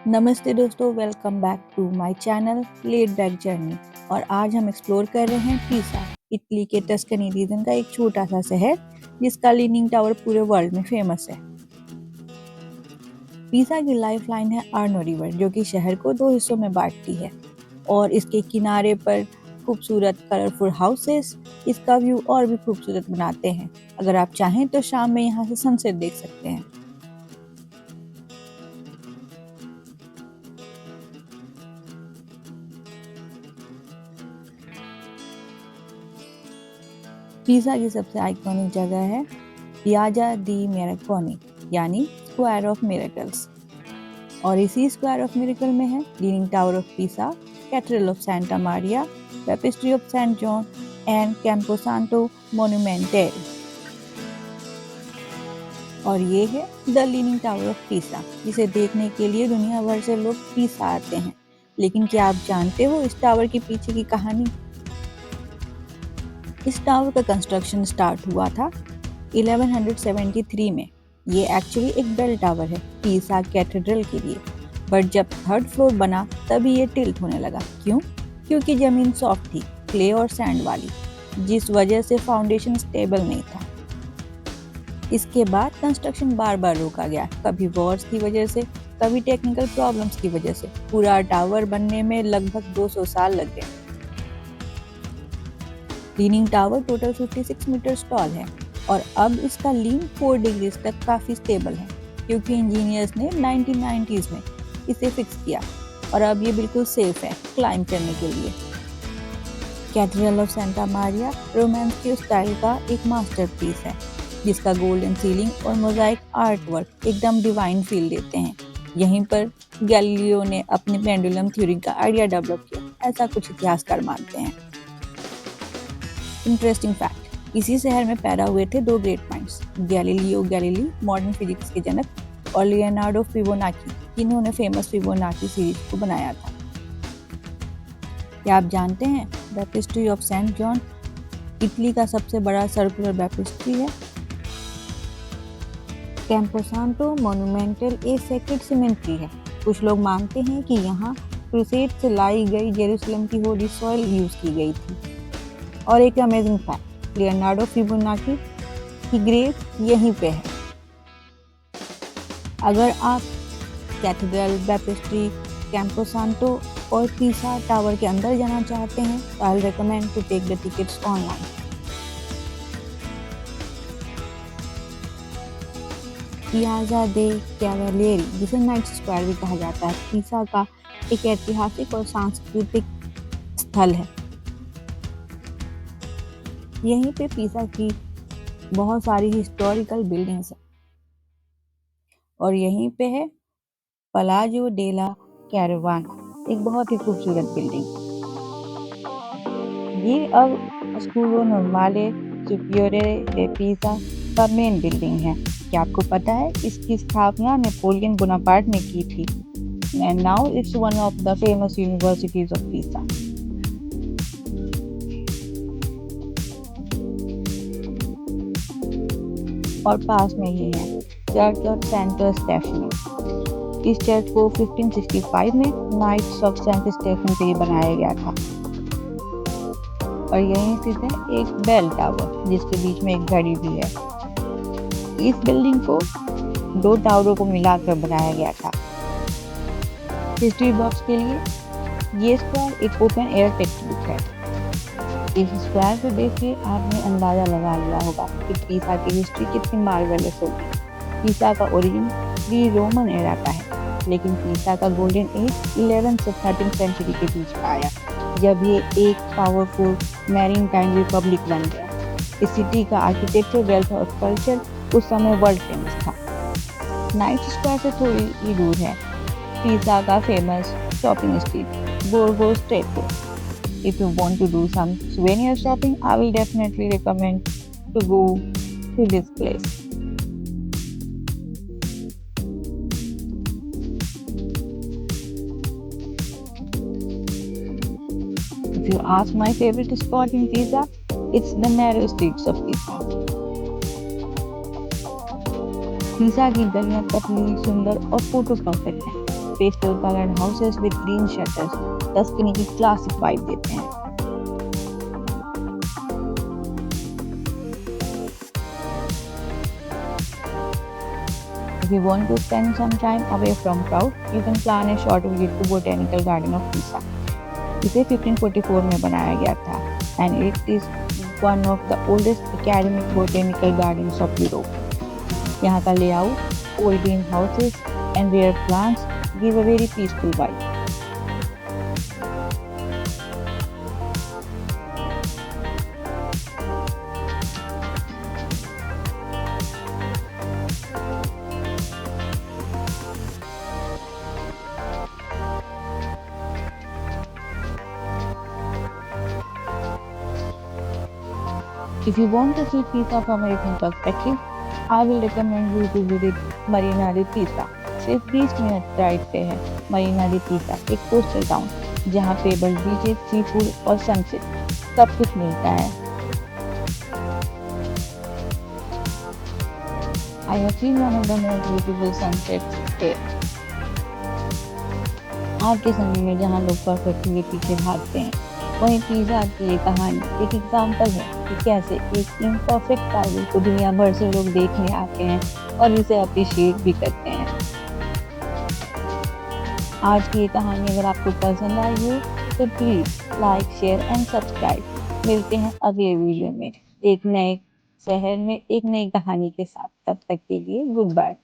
नमस्ते दोस्तों, welcome back to my channel late back journey. और आज हम एक्सप्लोर कर रहे हैं पीसा, इटली के टस्कनी रीजन का एक छोटा सा शहर जिसका लीनिंग टावर पूरे वर्ल्ड में फेमस है। पीसा की लाइफ लाइन है आर्नो रिवर, जो कि शहर को दो हिस्सों में बांटती है। और इसके किनारे पर खूबसूरत कलरफुल हाउसेस इसका व्यू और भी खूबसूरत बनाते हैं। अगर आप चाहें तो शाम में यहाँ से सनसेट देख सकते हैं। पीसा की सबसे आइकॉनिक जगह है पियाजा दी मेराकोनी, यानी स्क्वायर ऑफ मिरेकल्स। और इसी स्क्वायर ऑफ मिरेकल में है leaning tower of Pisa, cathedral of Santa Maria, baptistery of Saint John and Camposanto Monumentale. और ये है द लीनिंग टावर ऑफ पीसा, जिसे देखने के लिए दुनिया भर से लोग पीसा आते हैं। लेकिन क्या आप जानते हो इस टावर के पीछे की कहानी? इस टावर का कंस्ट्रक्शन स्टार्ट हुआ था 1173 में। ये एक्चुअली एक बेल टावर है पीसा कैथेड्रल के लिए, बट जब थर्ड फ्लोर बना तभी ये टिल्ट होने लगा। क्यों? क्योंकि जमीन सॉफ्ट थी, क्ले और सैंड वाली, जिस वजह से फाउंडेशन स्टेबल नहीं था। इसके बाद कंस्ट्रक्शन बार बार रोका गया, कभी वॉर्स की वजह से, कभी टेक्निकल प्रॉब्लम्स की वजह से। पूरा टावर बनने में लगभग 200 साल लग गए। Leaning tower total 56 meter tall है और अब इसका लीन 4 डिग्री तक काफ़ी स्टेबल है, क्योंकि इंजीनियर्स ने 1990s में इसे फिक्स किया और अब ये बिल्कुल सेफ है क्लाइंब करने के लिए। Cathedral of Santa Maria romance style का एक मास्टरपीस है, जिसका गोल्डन सीलिंग और मोजाइक आर्ट वर्क एकदम डिवाइन फील देते हैं। यहीं पर गैलीलियो ने अपने पेंडुलम थ्योरी का आइडिया डेवलप किया, ऐसा कुछ इतिहासकार मानते हैं। इंटरेस्टिंग फैक्ट, इसी शहर में पैदा हुए थे दो great minds, Galileo Galilei modern physics के जनक, और लियोनार्डो फिबोनाची, जिन्होंने फेमस फिबोनाची सीरीज को बनाया था। क्या आप जानते हैं बैप्टिस्ट्री ऑफ सेंट जॉन इटली का सबसे बड़ा सर्कुलर बैप्टिस्ट्री है? कैंपोसांतो मोन्यूमेंटल एक सेक्रेड सिमेंट्री है। कुछ लोग मानते हैं कि यहाँ क्रूसेड से लाई गई जेरूसलम की होली सॉइल यूज की गई थी। और एक अमेजिंग फैक्ट, लियोनार्डो फिबोनाची की ग्रेव यहीं पे है। अगर आप कैथेड्रल, बैप्टिस्ट्री, कैंपोसांतो और पीसा टावर के अंदर जाना चाहते हैं तो I recommend to take the tickets online. Piazza dei Cavalieri, जिसे नाइट स्क्वायर भी कहा जाता है, पीसा का एक ऐतिहासिक और सांस्कृतिक स्थल है। यहीं पे पीसा की बहुत सारी हिस्टोरिकल बिल्डिंग्स हैं। और यहीं पे है पलाजो डेला कैरवाना, एक बहुत ही खूबसूरत बिल्डिंग। ये अब स्कूलो नॉर्माले सुपियोरे दे पीसा का मेन बिल्डिंग है। क्या आपको पता है इसकी स्थापना नेपोलियन बोनापार्ट ने की थी? And now it's one of the famous universities of Pisa. और पास में ही है चर्च ऑफ सेंट स्टेफनो। इस चर्च को 1565 में नाइट्स ऑफ सेंट स्टेफन के लिए बनाया गया था। और यहीं स्थित है एक बेल टावर, जिसके बीच में एक घड़ी भी है। इस बिल्डिंग को दो टावरों को मिलाकर बनाया गया था। हिस्ट्री बॉक्स के लिए ये स्क्वायर एक ओपन एयर टेक्स्ट बुक है। इस स्क्वायर को देख के आपने अंदाजा लगा लिया होगा कि पीसा की हिस्ट्री कितनी मार्वेलस होगी। पीसा का ओरिजिन प्री रोमन एरा का है, लेकिन पीसा का गोल्डन एज 11 से 13 सेंचुरी के बीच का आया, जब ये एक पावरफुल मैरीन टाइम रिपब्लिक बन गया। इस सिटी का आर्किटेक्चर, वेल्थ और कल्चर उस समय वर्ल्ड फेमस था। नाइट स्क्वायर से थोड़ी ही दूर है पीसा का famous shopping street Borgo strato. If you want to do some souvenir shopping, I will definitely recommend to go to this place. If you ask my favorite spot in Pisa, it's the narrow streets of Pisa. Pisa की गलियां पतली, सुंदर और photo perfect हैं। Pastel coloured houses with green shutters Tuscany की classic vibe देते हैं। If you want to spend some time away from crowd, you can plan a short visit to Botanical Garden of Pisa. इसे 1544 में बनाया गया था and it is one of the oldest academic botanical gardens of Europe. यहाँ का layout, old green houses and rare plants give a very peaceful vibe. If you want to see Pisa from American perspective, I will recommend you to visit Marina di Pisa. सिर्फ 20 minute drive पे है Marina D पीसा, एक coastal town जहाँ payable beaches, sea food और sunset सब कुछ मिलता है। I have seen one of the most beautiful sunsets there. आज के समय में जहाँ लोग परफेक्ट के पीछे भागते हैं, वहीं पिज़्ज़ा की ये कहानी एक एग्जाम्पल है कि कैसे एक इम्परफेक्ट टाइल को दुनिया भर से लोग देखने आते हैं और इसे अप्रिशिएट भी करते हैं। आज की ये कहानी अगर आपको पसंद आई हो तो please like, share and subscribe. मिलते हैं अगले वीडियो में एक नए शहर में एक नई कहानी के साथ। तब तक के लिए गुड बाय।